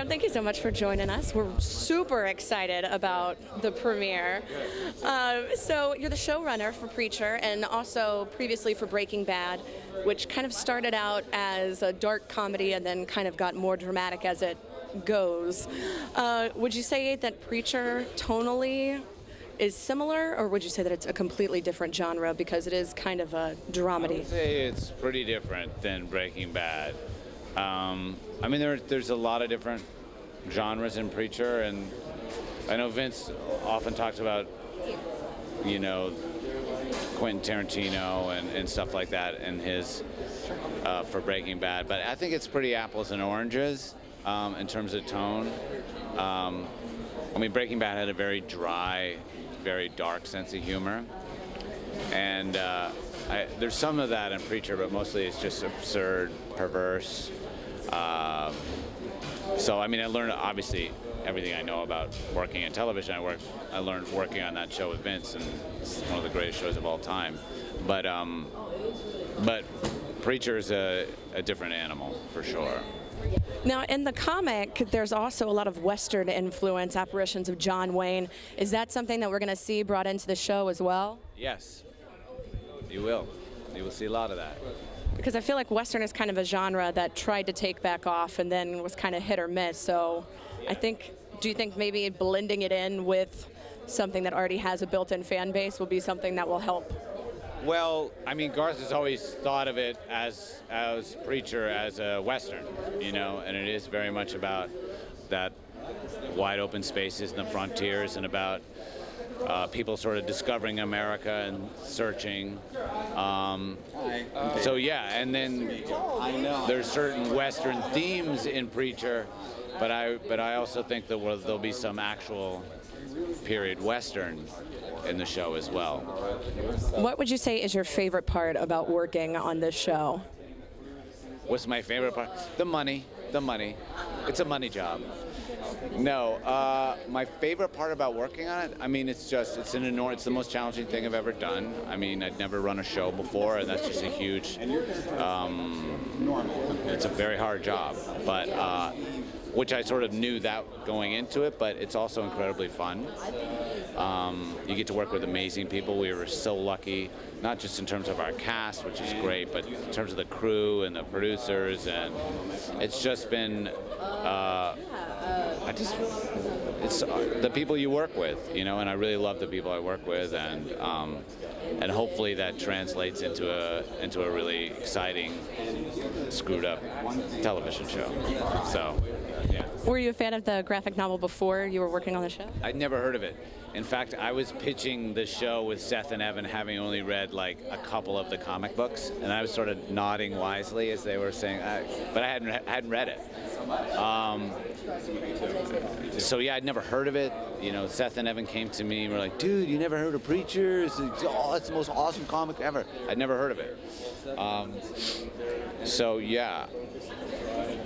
Thank you so much for joining us. We're super excited about the premiere. So you're the showrunner for Preacher and also previously for Breaking Bad, which kind of started out as a dark comedy and then kind of got more dramatic as it goes. Would you say that Preacher tonally is similar, or would you say that it's a completely different genre because it is kind of a dramedy? I would say it's pretty different than Breaking Bad. I mean, there's a lot of different genres in Preacher, and I know Vince often talks about, you know, Quentin Tarantino and stuff like that in his for Breaking Bad, but I think it's pretty apples and oranges in terms of tone. I mean, Breaking Bad had a very dry, very dark sense of humor, and there's some of that in Preacher, but mostly it's just absurd, perverse. So I mean, I learned obviously everything I know about working in television. I learned working on that show with Vince, and it's one of the greatest shows of all time. But Preacher is a different animal for sure. Now, in the comic, there's also a lot of Western influence, apparitions of John Wayne. Is that something that we're going to see brought into the show as well? Yes, you will. You will see a lot of that. Because I feel like Western is kind of a genre that tried to take back off and then was kind of hit or miss. So do you think maybe blending it in with something that already has a built-in fan base will be something that will help? Well, I mean, Garth has always thought of it as Preacher as a Western, you know, and it is very much about that wide open spaces and the frontiers, and about people sort of discovering America and searching. So yeah, and then there's certain Western themes in Preacher, but I also think that there'll be some actual period Western in the show as well. What would you say is your favorite part about working on this show? What's my favorite part? The money. It's a money job. No, my favorite part about working on it, I mean, it's the most challenging thing I've ever done. I mean, I'd never run a show before, and that's just a huge, it's a very hard job, but, which I sort of knew that going into it, but it's also incredibly fun. You get to work with amazing people. We were so lucky, not just in terms of our cast, which is great, but in terms of the crew and the producers, and it's just been, it's the people you work with, you know, and I really love the people I work with, and hopefully that translates into a really exciting, screwed up television show. So, yeah. Were you a fan of the graphic novel before you were working on the show? I'd never heard of it. In fact, I was pitching the show with Seth and Evan, having only read like a couple of the comic books, and I was sort of nodding wisely as they were saying, but I hadn't read it. So yeah, I'd never heard of it. You know, Seth and Evan came to me and were like, "Dude, you never heard of Preacher? It's the most awesome comic ever." I'd never heard of it. So yeah,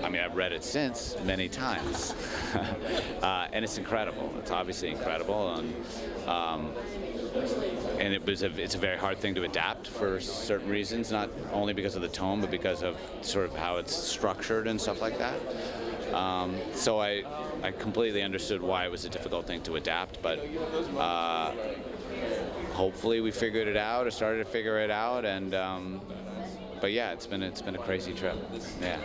I mean, I've read it since many times, and it's incredible. It's obviously incredible, and it's a very hard thing to adapt for certain reasons, not only because of the tone, but because of sort of how it's structured and stuff like that. So I completely understood why it was a difficult thing to adapt, but hopefully we figured it out, or started to figure it out, and but yeah, it's been a crazy trip. Yeah.